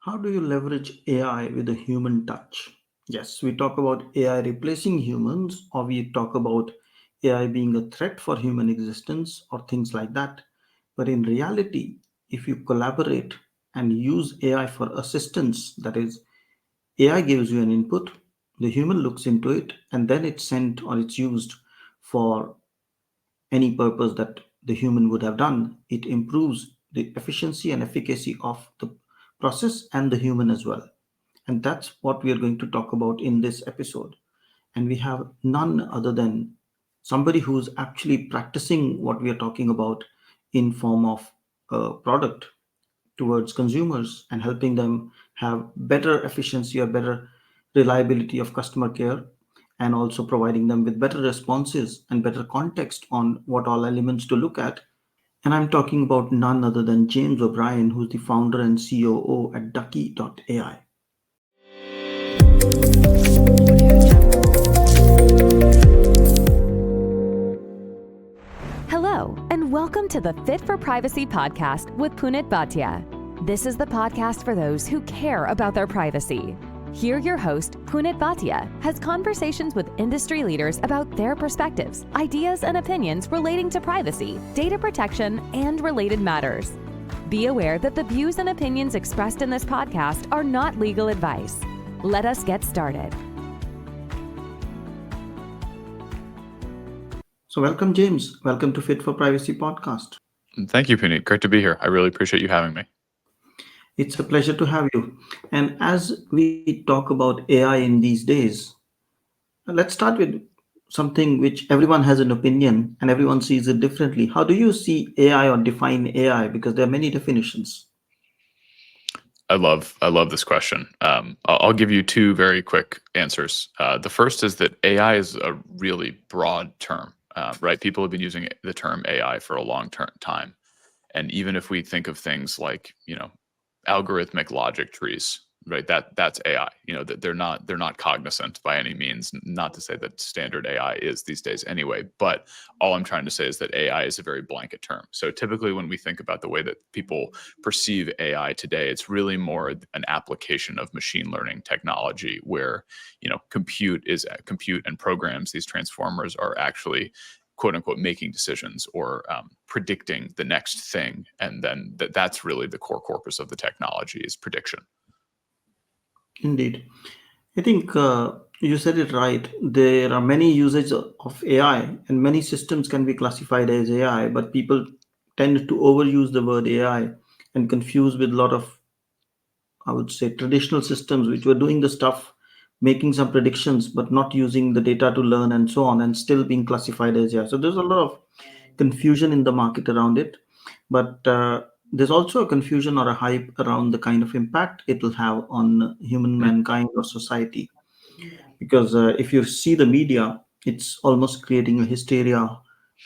How do you leverage AI with a human touch? Yes, we talk about AI replacing humans, or we talk about AI being a threat for human existence, or things like that. But in reality, if you collaborate and use AI for assistance, that is, AI gives you an input, the human looks into it, and then it's sent or it's used for any purpose that the human would have done. It improves the efficiency and efficacy of the process and the human as well. And that's what we are going to talk about in this episode. And we have none other than somebody who's actually practicing what we are talking about in form of a product towards consumers and helping them have better efficiency or better reliability of customer care, and also providing them with better responses and better context on what all elements to look at. And I'm talking about none other than James O'Brien, who's the founder and COO at Ducky.ai. Hello, and welcome to the Fit for Privacy Podcast with Punit Bhatia. This is the podcast for those who care about their privacy. Here, your host, Punit Bhatia, has conversations with industry leaders about their perspectives, ideas, and opinions relating to privacy, data protection, and related matters. Be aware that the views and opinions expressed in this podcast are not legal advice. Let us get started. So, welcome, James. Welcome to Fit for Privacy Podcast. Thank you, Punit. Great to be here. I really appreciate you having me. It's a pleasure to have you. And as we talk about AI in these days, let's start with something which everyone has an opinion and everyone sees it differently. How do you see AI or define AI? Because there are many definitions. I love this question. I'll give you two very quick answers. The first is that AI is a really broad term, right? People have been using the term AI for a long time. And even if we think of things like, algorithmic logic trees, right? That's AI. That they're not cognizant by any means. Not to say that standard AI is these days anyway, but all I'm trying to say is that AI is a very blanket term. So typically when we think about the way that people perceive AI today, it's really more an application of machine learning technology where, compute and programs, these transformers are actually quote unquote making decisions or predicting the next thing. And then that's really the core corpus of the technology is prediction. Indeed. I think you said it right. There are many usages of AI, and many systems can be classified as AI, but people tend to overuse the word AI and confuse with a lot of, I would say, traditional systems which were doing the stuff, making some predictions, but not using the data to learn and so on, and still being classified as AI. So there's a lot of confusion in the market around it. But there's also a confusion or a hype around the kind of impact it will have on human mankind or society. Because if you see the media, it's almost creating a hysteria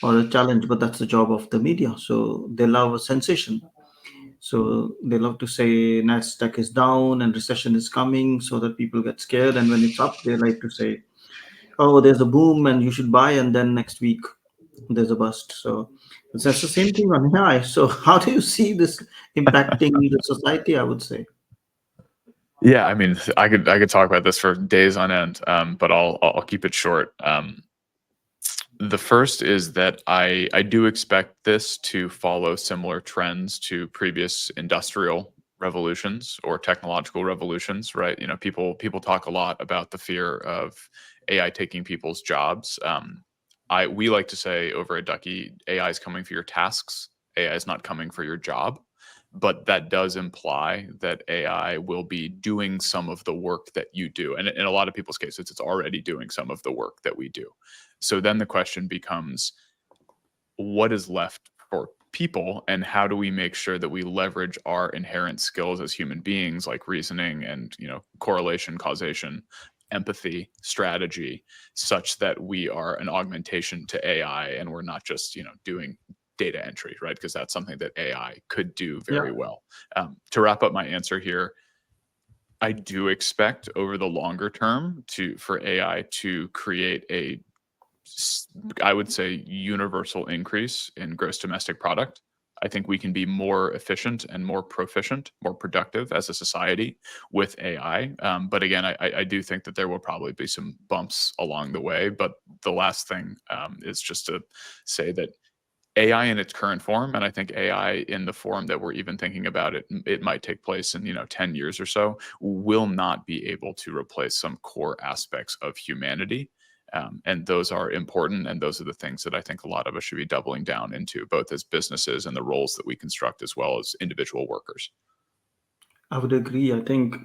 or a challenge, but that's the job of the media. So they love a sensation. So they love to say Nasdaq is down and recession is coming, so that people get scared. And when it's up, they like to say, "Oh, there's a boom and you should buy." And then next week, there's a bust. So that's the same thing on AI. So how do you see this impacting the society? I would say. Yeah, I mean, I could talk about this for days on end, but I'll keep it short. The first is that I do expect this to follow similar trends to previous industrial revolutions or technological revolutions, right? People talk a lot about the fear of AI taking people's jobs. We like to say over at Ducky, AI is coming for your tasks. AI is not coming for your job. But that does imply that AI will be doing some of the work that you do. And in a lot of people's cases, it's already doing some of the work that we do. So then the question becomes, what is left for people, and how do we make sure that we leverage our inherent skills as human beings, like reasoning and correlation, causation, empathy, strategy, such that we are an augmentation to AI and we're not just doing data entry, right? Because that's something that AI could do very well. To wrap up my answer here, I do expect over the longer term for AI to create I would say, universal increase in gross domestic product. I think we can be more efficient and more proficient, more productive as a society with AI. But again, I do think that there will probably be some bumps along the way. But the last thing is just to say that AI in its current form, and I think AI in the form that we're even thinking about it might take place in 10 years or so, will not be able to replace some core aspects of humanity. And those are important, and those are the things that I think a lot of us should be doubling down into, both as businesses and the roles that we construct, as well as individual workers. I would agree. I think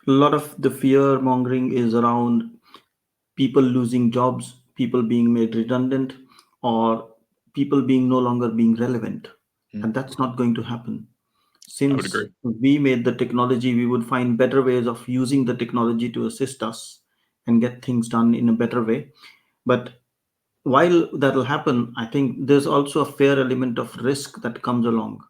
a lot of the fear mongering is around people losing jobs, people being made redundant, or people being no longer being relevant. Mm, And that's not going to happen. I would Since agree. we made the technology, we would find better ways of using the technology to assist us and get things done in a better way. But while that'll happen, I think there's also a fair element of risk that comes along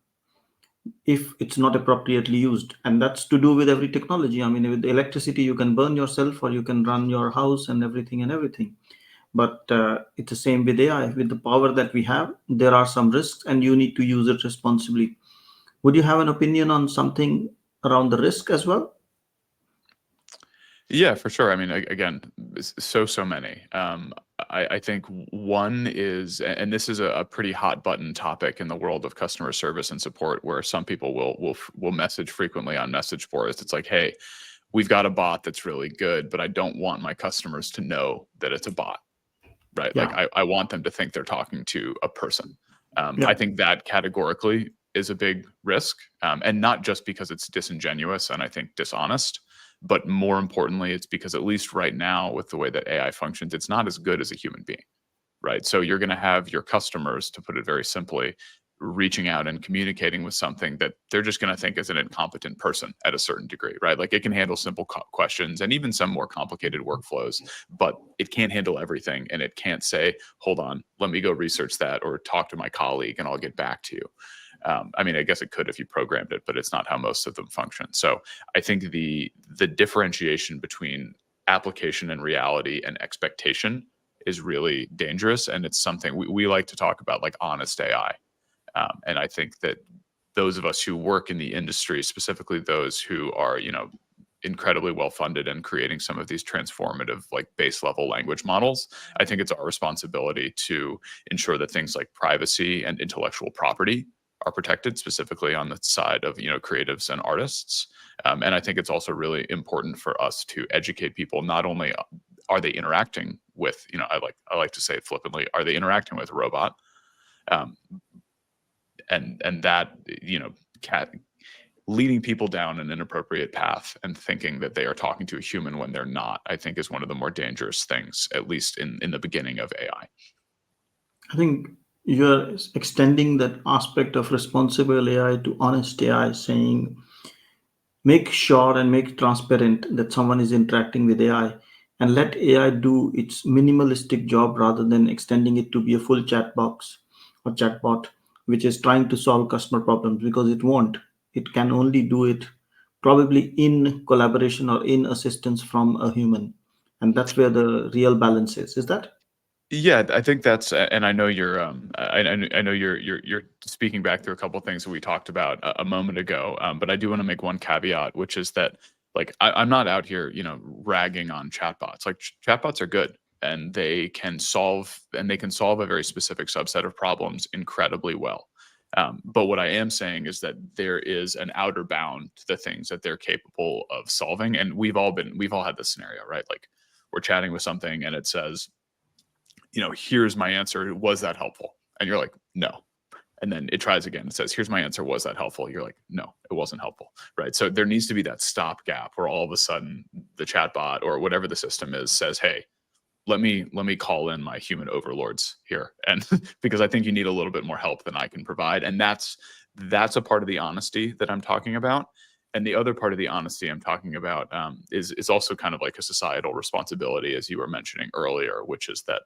if it's not appropriately used. And that's to do with every technology. I mean, with electricity, you can burn yourself or you can run your house and everything and everything. But it's the same with AI. With the power that we have, there are some risks and you need to use it responsibly. Would you have an opinion on something around the risk as well? Yeah, for sure. I mean, again, so many. I think one is, and this is a pretty hot button topic in the world of customer service and support, where some people will message frequently on message boards. It's like, hey, we've got a bot that's really good, but I don't want my customers to know that it's a bot, right? Like Yeah. I want them to think they're talking to a person. I Yeah. think that categorically is a big risk, and not just because it's disingenuous and I think dishonest, but more importantly, it's because at least right now, with the way that AI functions, it's not as good as a human being, right? So you're going to have your customers, to put it very simply, reaching out and communicating with something that they're just going to think is an incompetent person at a certain degree, right? Like it can handle simple questions and even some more complicated workflows, but it can't handle everything. And it can't say, hold on, let me go research that or talk to my colleague and I'll get back to you. I mean, I guess it could if you programmed it, but it's not how most of them function. So I think the differentiation between application and reality and expectation is really dangerous. And it's something we like to talk about, like honest AI. And I think that those of us who work in the industry, specifically those who are, incredibly well funded and creating some of these transformative, like base level language models, I think it's our responsibility to ensure that things like privacy and intellectual property are protected, specifically on the side of creatives and artists. And I think it's also really important for us to educate people. Not only are they interacting with, I like to say it flippantly, are they interacting with a robot? And that leading people down an inappropriate path and thinking that they are talking to a human when they're not, I think is one of the more dangerous things, at least in the beginning of AI. I think you're extending that aspect of responsible AI to honest AI, saying make sure and make transparent that someone is interacting with AI and let AI do its minimalistic job rather than extending it to be a full chat box or chatbot, which is trying to solve customer problems because it won't. It can only do it probably in collaboration or in assistance from a human. And that's where the real balance is. Is that? Yeah, I think that's, and I know you're, I know you're speaking back through a couple of things that we talked about a moment ago. But I do want to make one caveat, which is that, like, I'm not out here, ragging on chatbots. Like, chatbots are good, and they can solve a very specific subset of problems incredibly well. But what I am saying is that there is an outer bound to the things that they're capable of solving, and we've all had this scenario, right? Like, we're chatting with something, and it says, here's my answer. Was that helpful? And you're like, no. And then it tries again. It says, here's my answer. Was that helpful? You're like, no, it wasn't helpful. Right. So there needs to be that stopgap where all of a sudden the chatbot or whatever the system is says, hey, let me call in my human overlords here. And because I think you need a little bit more help than I can provide. And that's a part of the honesty that I'm talking about. And the other part of the honesty I'm talking about is also kind of like a societal responsibility, as you were mentioning earlier, which is that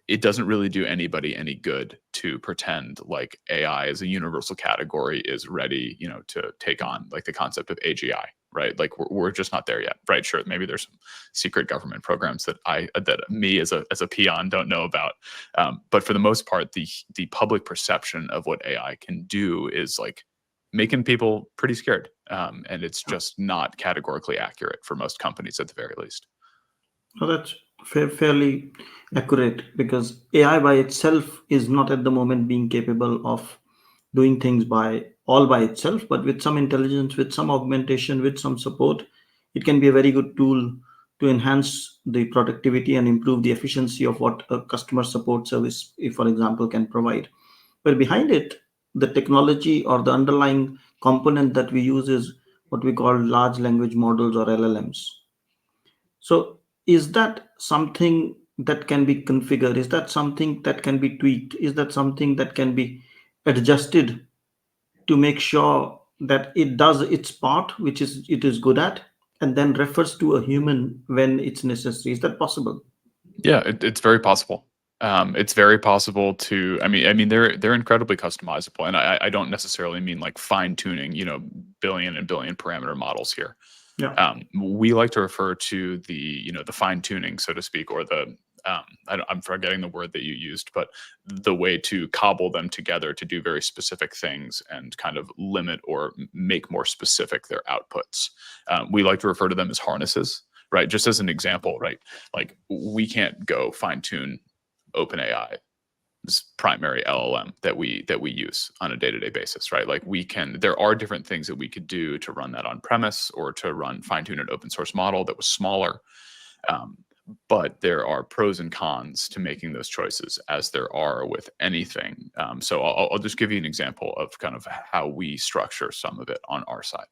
it doesn't really do anybody any good to pretend like AI as a universal category is ready, to take on like the concept of AGI, right? Like we're just not there yet, right? Sure, maybe there's some secret government programs that me as a peon don't know about, but for the most part, the public perception of what AI can do is like making people pretty scared, and it's just not categorically accurate for most companies at the very least. So that's fairly accurate, because AI by itself is not at the moment being capable of doing things by itself, but with some intelligence, with some augmentation, with some support, it can be a very good tool to enhance the productivity and improve the efficiency of what a customer support service, if for example, can provide. But behind it, the technology or the underlying component that we use is what we call large language models, or LLMs. So, is that something that can be configured? Is that something that can be tweaked? Is that something that can be adjusted to make sure that it does its part, which is it is good at, and then refers to a human when it's necessary? Is that possible? Yeah, it's very possible. It's very possible to. I mean, they're incredibly customizable, and I don't necessarily mean like fine tuning, billion and billion parameter models here. Yeah. We like to refer to the fine tuning, so to speak, or I'm forgetting the word that you used, but the way to cobble them together to do very specific things and kind of limit or make more specific their outputs. We like to refer to them as harnesses, right? Just as an example, right? Like we can't go fine tune OpenAI, this primary LLM that we use on a day-to-day basis, right? Like there are different things that we could do to run that on premise or to fine tune an open source model that was smaller. But there are pros and cons to making those choices, as there are with anything. So I'll just give you an example of kind of how we structure some of it on our side.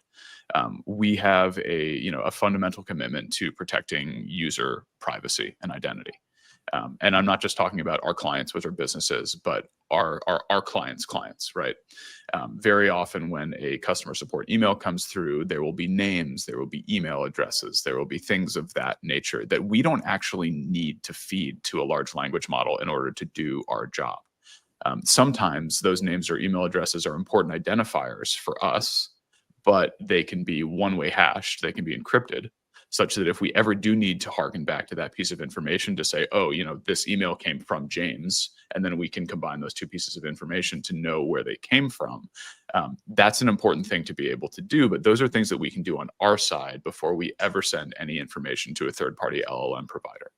We have a fundamental commitment to protecting user privacy and identity. And I'm not just talking about our clients, which are businesses, but our clients, right? Very often when a customer support email comes through, there will be names, there will be email addresses, there will be things of that nature that we don't actually need to feed to a large language model in order to do our job. Sometimes those names or email addresses are important identifiers for us, but they can be one-way hashed, they can be encrypted, such that if we ever do need to harken back to that piece of information to say, oh, this email came from James, and then we can combine those two pieces of information to know where they came from. That's an important thing to be able to do, but those are things that we can do on our side before we ever send any information to a third-party LLM provider.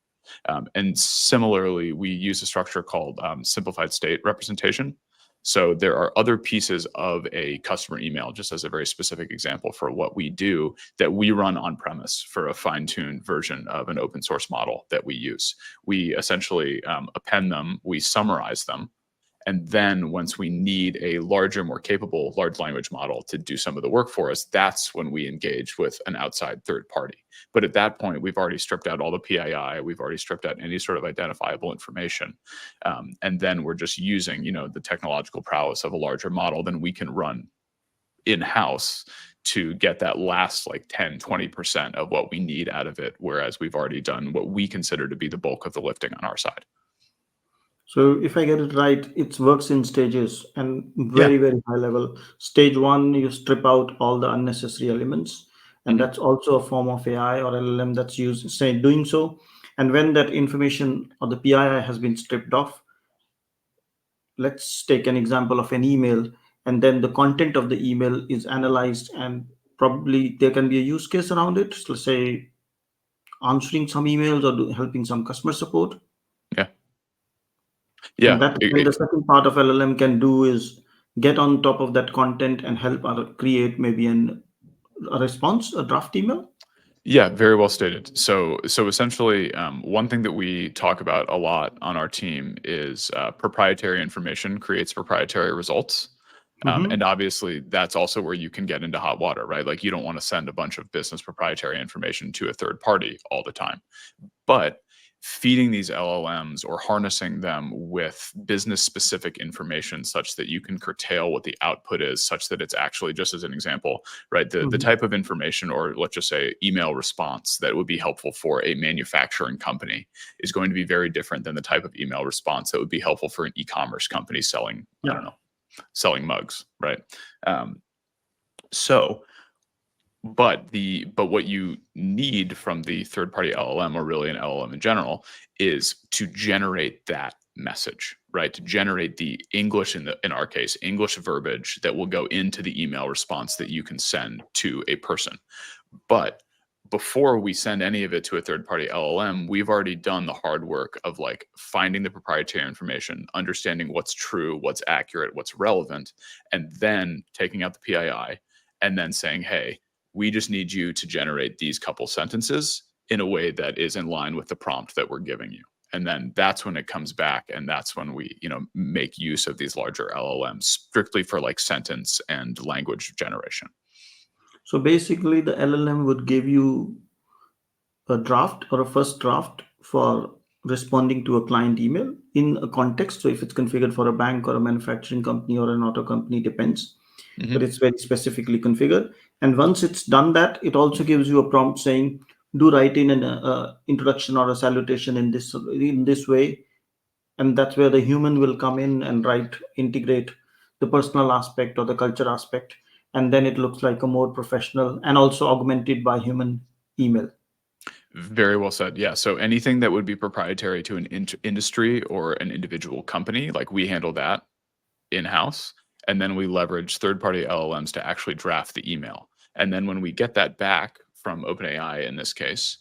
And similarly, we use a structure called simplified state representation. So there are other pieces of a customer email, just as a very specific example for what we do, that we run on premise for a fine-tuned version of an open source model that we use. We essentially append them, we summarize them, and then once we need a larger, more capable large language model to do some of the work for us, that's when we engage with an outside third party. But at that point, we've already stripped out all the PII, we've already stripped out any sort of identifiable information. And then we're just using, the technological prowess of a larger model, then we can run in-house to get that last like 10, 20% of what we need out of it, whereas we've already done what we consider to be the bulk of the lifting on our side. So if I get it right, it works in stages and Yeah. very, very high level. Stage one, you strip out all the unnecessary elements, and that's also a form of AI or LLM that's used, say, doing so. And when that information or the PII has been stripped off, let's take an example of an email, and then the content of the email is analyzed, and probably there can be a use case around it. So let's say answering some emails or helping some customer support. Yeah. And Yeah. and the second part of LLM can do is get on top of that content and help create maybe a response, a draft email. Yeah, very well stated. So essentially, one thing that we talk about a lot on our team is proprietary information creates proprietary results. And obviously, that's also where you can get into hot water, right? Like you don't want to send a bunch of business proprietary information to a third party all the time. But feeding these LLMs or harnessing them with business specific information such that you can curtail what the output is, such that it's actually, just as an example, right, the type of information, or let's just say email response that would be helpful for a manufacturing company is going to be very different than the type of email response that would be helpful for an e-commerce company selling, I don't know, selling mugs, right? So But what you need from the third-party LLM, or really an LLM in general, is to generate that message, right? To generate the English, in our case, English verbiage that will go into the email response that you can send to a person. But before we send any of it to a third-party LLM, we've already done the hard work of like finding the proprietary information, understanding what's true, what's accurate, what's relevant, and then taking out the PII and then saying, hey, we just need you to generate these couple sentences in a way that is in line with the prompt that we're giving you. And then that's when it comes back, and that's when we, make use of these larger LLMs strictly for like sentence and language generation. So basically, the LLM would give you a draft or a first draft for responding to a client email in a context. So if it's configured for a bank or a manufacturing company or an auto company, depends, but it's very specifically configured. And once it's done that, it also gives you a prompt saying, do write in an introduction or a salutation in this way. And that's where the human will come in and integrate the personal aspect or the culture aspect. And then it looks like a more professional and also augmented by human email. Very well said. Yeah. So anything that would be proprietary to an industry or an individual company, like we handle that in-house, and then we leverage third-party LLMs to actually draft the email. And then when we get that back from OpenAI in this case,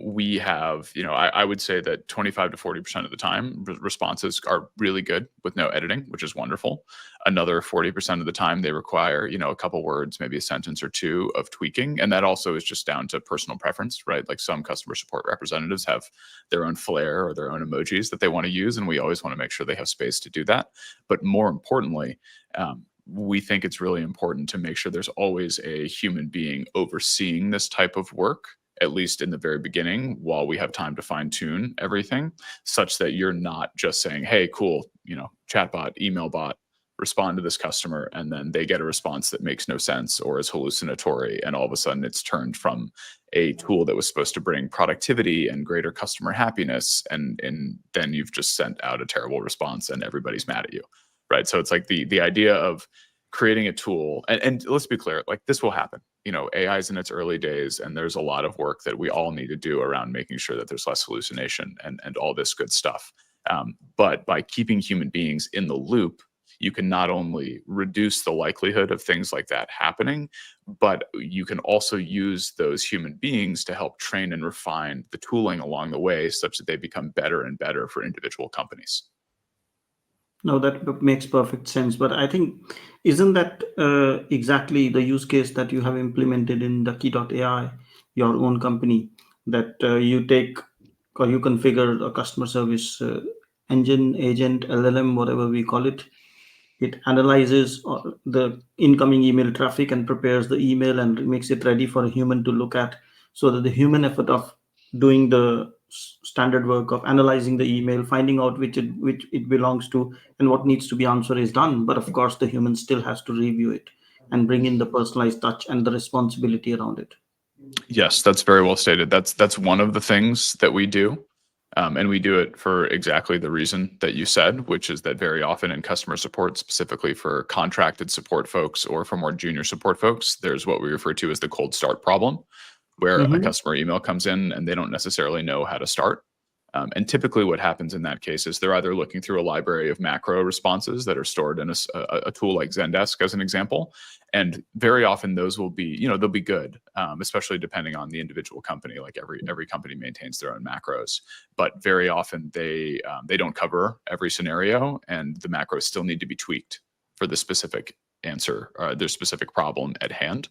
we have, I would say that 25 to 40% of the time, responses are really good with no editing, which is wonderful. Another 40% of the time, they require, a couple words, maybe a sentence or two of tweaking. And that also is just down to personal preference, right? Like some customer support representatives have their own flair or their own emojis that they want to use. And we always want to make sure they have space to do that. But more importantly, we think it's really important to make sure there's always a human being overseeing this type of work, at least in the very beginning, while we have time to fine tune everything, such that you're not just saying, hey, cool, chatbot, email bot, respond to this customer, and then they get a response that makes no sense or is hallucinatory. And all of a sudden it's turned from a tool that was supposed to bring productivity and greater customer happiness. And then you've just sent out a terrible response and everybody's mad at you, right? So it's like the idea of creating a tool, and let's be clear, like this will happen. AI is in its early days, and there's a lot of work that we all need to do around making sure that there's less hallucination and all this good stuff. But by keeping human beings in the loop, you can not only reduce the likelihood of things like that happening, but you can also use those human beings to help train and refine the tooling along the way such that they become better and better for individual companies. No, that makes perfect sense. But I think, isn't that exactly the use case that you have implemented in Ducky.ai, your own company, that you take or you configure a customer service engine, agent, LLM, whatever we call it. It analyzes the incoming email traffic and prepares the email and makes it ready for a human to look at, so that the human effort of doing the standard work of analyzing the email, finding out which it belongs to and what needs to be answered is done. But of course, the human still has to review it and bring in the personalized touch and the responsibility around it. Yes, that's very well stated. That's one of the things that we do. And we do it for exactly the reason that you said, which is that very often in customer support, specifically for contracted support folks or for more junior support folks, there's what we refer to as the cold start problem, where a customer email comes in and they don't necessarily know how to start. And typically what happens in that case is they're either looking through a library of macro responses that are stored in a tool like Zendesk, as an example. And very often those will be, they'll be good, especially depending on the individual company. Like every company maintains their own macros, but very often they don't cover every scenario, and the macros still need to be tweaked for the specific answer, their specific problem at hand.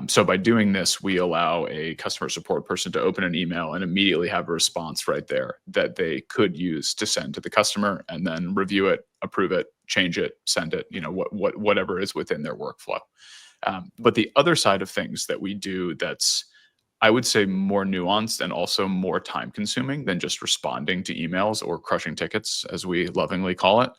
So by doing this, we allow a customer support person to open an email and immediately have a response right there that they could use to send to the customer, and then review it, approve it, change it, send it, whatever is within their workflow. But the other side of things that we do that's, I would say, more nuanced and also more time consuming than just responding to emails or crushing tickets, as we lovingly call it,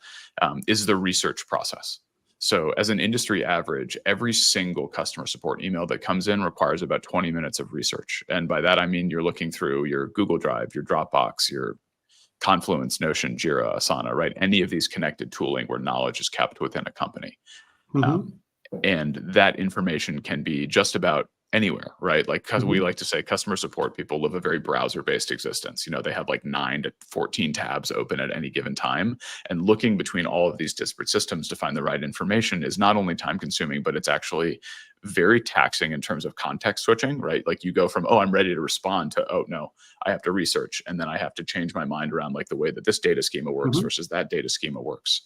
is the research process. So as an industry average, every single customer support email that comes in requires about 20 minutes of research. And by that, I mean, you're looking through your Google Drive, your Dropbox, your Confluence, Notion, Jira, Asana, right? Any of these connected tooling where knowledge is kept within a company. And that information can be just about anywhere, right? Like, because we Mhm. like to say customer support people live a very browser-based existence. They have like 9 to 14 tabs open at any given time. And looking between all of these disparate systems to find the right information is not only time-consuming, but it's actually very taxing in terms of context switching, right? Like you go from, oh, I'm ready to respond to, oh, no, I have to research. And then I have to change my mind around like the way that this data schema works Mhm. versus that data schema works.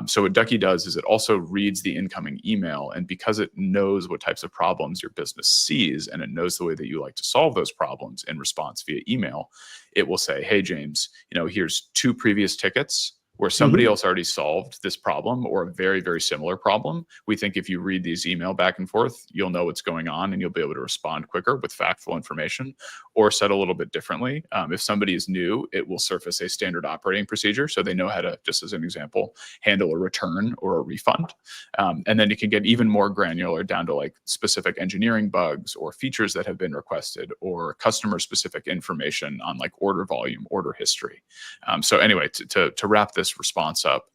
So what Ducky does is it also reads the incoming email. And because it knows what types of problems your business sees, and it knows the way that you like to solve those problems in response via email, it will say, hey, James, here's 2 previous tickets where somebody Mhm. else already solved this problem or a very, very similar problem. We think if you read these email back and forth, you'll know what's going on and you'll be able to respond quicker with factful information. Or said a little bit differently, if somebody is new, it will surface a standard operating procedure so they know how to, just as an example, handle a return or a refund. And then you can get even more granular down to like specific engineering bugs or features that have been requested or customer specific information on like order volume, order history. So anyway, to wrap this response up,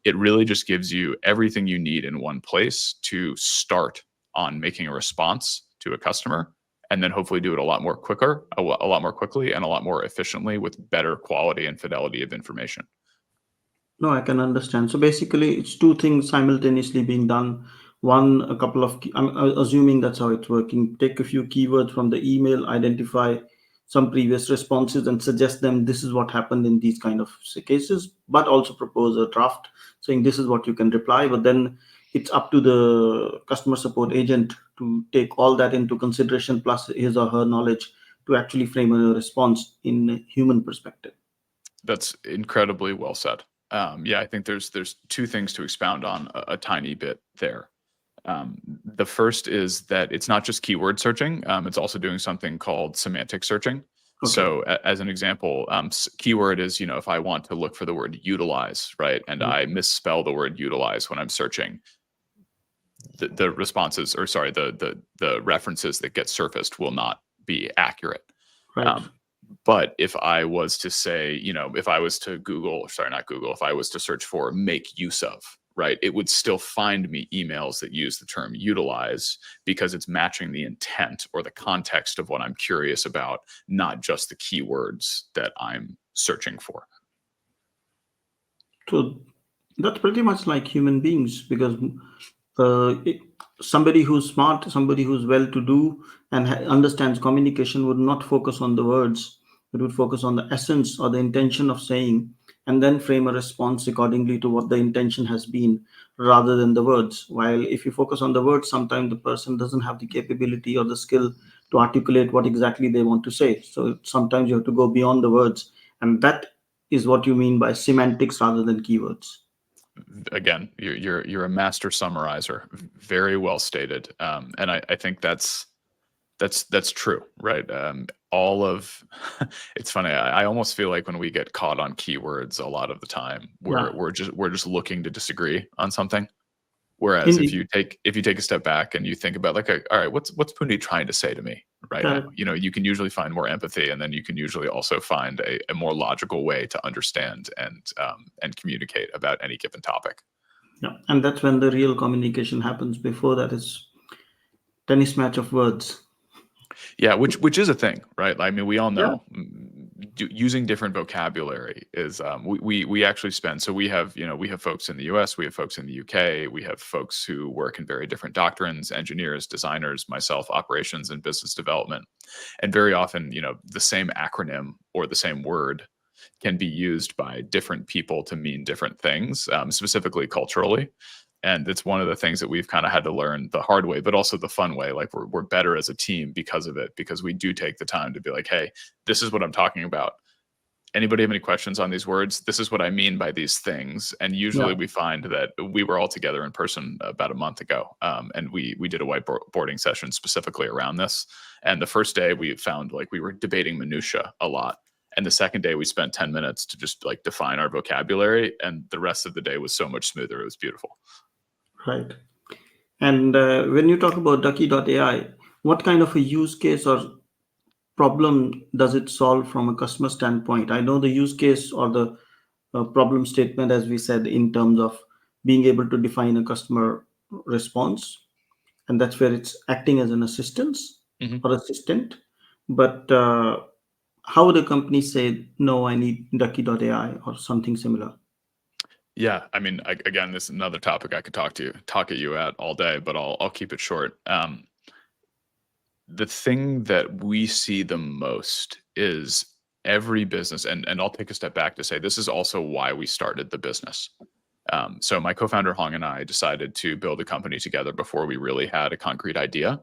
it really just gives you everything you need in one place to start on making a response to a customer, and then hopefully do it a lot more quicker, a lot more quickly, and a lot more efficiently with better quality and fidelity of information. No, I can understand. So basically, it's two things simultaneously being done. One, a couple of, I'm assuming that's how it's working. Take a few keywords from the email, identify some previous responses, and suggest them this is what happened in these kind of cases, but also propose a draft saying this is what you can reply. But then it's up to the customer support agent to take all that into consideration, plus his or her knowledge to actually frame a response in a human perspective. That's incredibly well said. Yeah, I think there's 2 things to expound on a tiny bit there. The first is that it's not just keyword searching, it's also doing something called semantic searching. Okay. So as an example, keyword is, if I want to look for the word utilize, right? And I misspell the word utilize when I'm searching, the responses, or sorry, the references that get surfaced will not be accurate. Right. But if I was to say, if I was to Google, sorry, not Google, if I was to search for make use of, right, it would still find me emails that use the term utilize because it's matching the intent or the context of what I'm curious about, not just the keywords that I'm searching for. So that's pretty much like human beings because somebody who's smart, somebody who's well to do and understands communication would not focus on the words, but would focus on the essence or the intention of saying and then frame a response accordingly to what the intention has been rather than the words. While if you focus on the words, sometimes the person doesn't have the capability or the skill to articulate what exactly they want to say. So sometimes you have to go beyond the words. And that is what you mean by semantics rather than keywords. Again, you're a master summarizer. Very well stated. And I think that's true, right? All of it's funny. I almost feel like when we get caught on keywords, a lot of the time Yeah, we're just looking to disagree on something. Whereas if indeed. you take a step back and you think about like, all right, what's Punit trying to say to me right now? Correct. You can usually find more empathy, and then you can usually also find a more logical way to understand and communicate about any given topic. Yeah, and that's when the real communication happens. Before that, it's tennis match of words. Yeah, which is a thing, right? I mean, we all Yeah. know using different vocabulary is we actually spend. So we have we have folks in the U.S., we have folks in the U.K., we have folks who work in very different doctrines, engineers, designers, myself, operations and business development, and very often the same acronym or the same word can be used by different people to mean different things, specifically culturally. And it's one of the things that we've kind of had to learn the hard way, but also the fun way. Like we're better as a team because of it, because we do take the time to be like, hey, this is what I'm talking about. Anybody have any questions on these words? This is what I mean by these things. And Yeah. usually we find that we were all together in person about a month ago, and we did a whiteboarding session specifically around this. And the first day we found like we were debating minutia a lot. And the second day we spent 10 minutes to just like define our vocabulary. And the rest of the day was so much smoother. It was beautiful. Right. And when you talk about Ducky.ai, what kind of a use case or problem does it solve from a customer standpoint? I know the use case or the problem statement, as we said, in terms of being able to define a customer response, and that's where it's acting as an assistance. or assistant, but how would a company say, no, I need Ducky.ai or something similar? Yeah, I mean, again, this is another topic I could talk at you at all day, but I'll keep it short. The thing that we see the most is every business, and I'll take a step back to say this is also why we started the business. So my co-founder Hong and I decided to build a company together before we really had a concrete idea.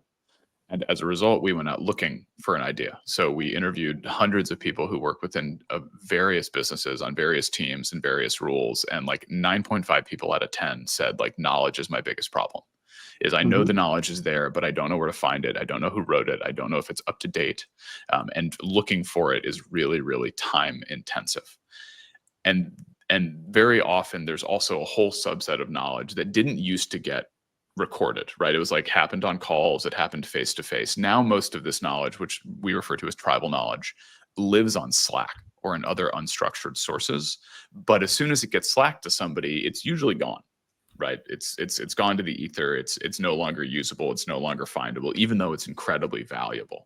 And as a result, we went out looking for an idea. So we interviewed hundreds of people who work within various businesses on various teams and various roles. And like 9.5 people out of 10 said, like, knowledge is my biggest problem. Is I know the knowledge is there, but I don't know where to find it. I don't know who wrote it. I don't know if it's up to date. And looking for it is really, really time intensive. And very often there's also a whole subset of knowledge that didn't used to get recorded, right? It was like happened on calls, it happened face to face. Now most of this knowledge, which we refer to as tribal knowledge, lives on Slack or in other unstructured sources. But as soon as it gets Slack to somebody, it's usually gone, right? It's gone to the ether. It's no longer usable. It's no longer findable, even though it's incredibly valuable.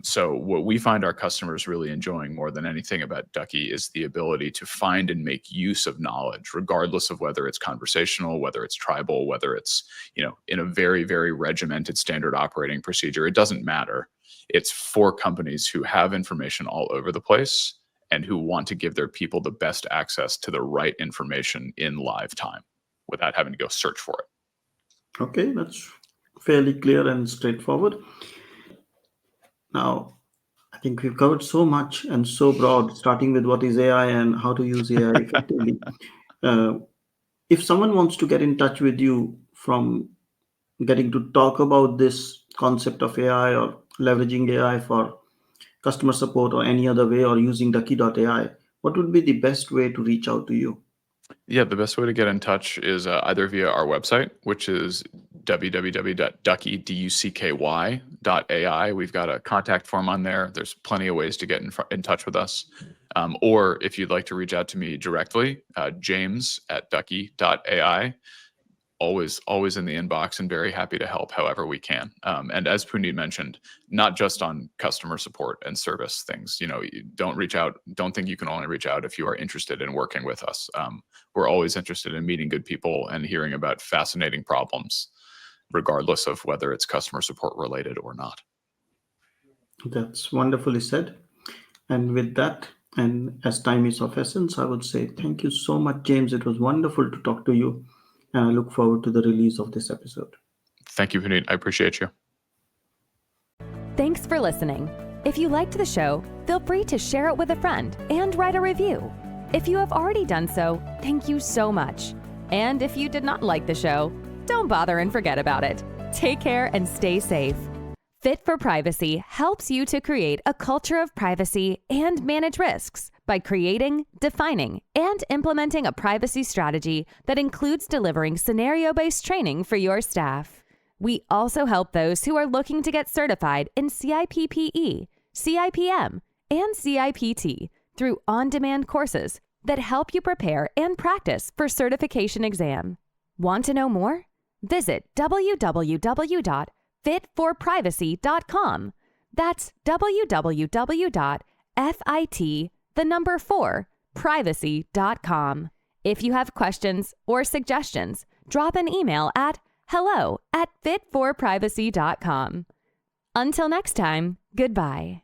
So what we find our customers really enjoying more than anything about Ducky is the ability to find and make use of knowledge, regardless of whether it's conversational, whether it's tribal, whether it's, in a very, very regimented standard operating procedure. It doesn't matter. It's for companies who have information all over the place and who want to give their people the best access to the right information in live time without having to go search for it. Okay, that's fairly clear and straightforward. Now, I think we've covered so much and so broad, starting with what is AI and how to use AI effectively. If someone wants to get in touch with you from getting to talk about this concept of AI or leveraging AI for customer support or any other way, or using Ducky.ai, what would be the best way to reach out to you? Yeah, the best way to get in touch is either via our website, which is www.ducky.ai. We've got a contact form on there. There's plenty of ways to get in touch with us. Or if you'd like to reach out to me directly, James at Ducky.ai. Always in the inbox and very happy to help however we can. And as Punit mentioned, not just on customer support and service things. Don't reach out. Don't think you can only reach out if you are interested in working with us. We're always interested in meeting good people and hearing about fascinating problems, regardless of whether it's customer support related or not. That's wonderfully said. And with that, and as time is of essence, I would say thank you so much, James. It was wonderful to talk to you. And I look forward to the release of this episode. Thank you, Punit. I appreciate you. Thanks for listening. If you liked the show, feel free to share it with a friend and write a review. If you have already done so, thank you so much. And if you did not like the show, don't bother and forget about it. Take care and stay safe. Fit4Privacy helps you to create a culture of privacy and manage risks by creating, defining, and implementing a privacy strategy that includes delivering scenario-based training for your staff. We also help those who are looking to get certified in CIPPE, CIPM, and CIPT through on-demand courses that help you prepare and practice for certification exam. Want to know more? Visit www.fit4privacy.com. That's www.FIT4Privacy.com. If you have questions or suggestions, drop an email at hello@fit4privacy.com. Until next time, goodbye.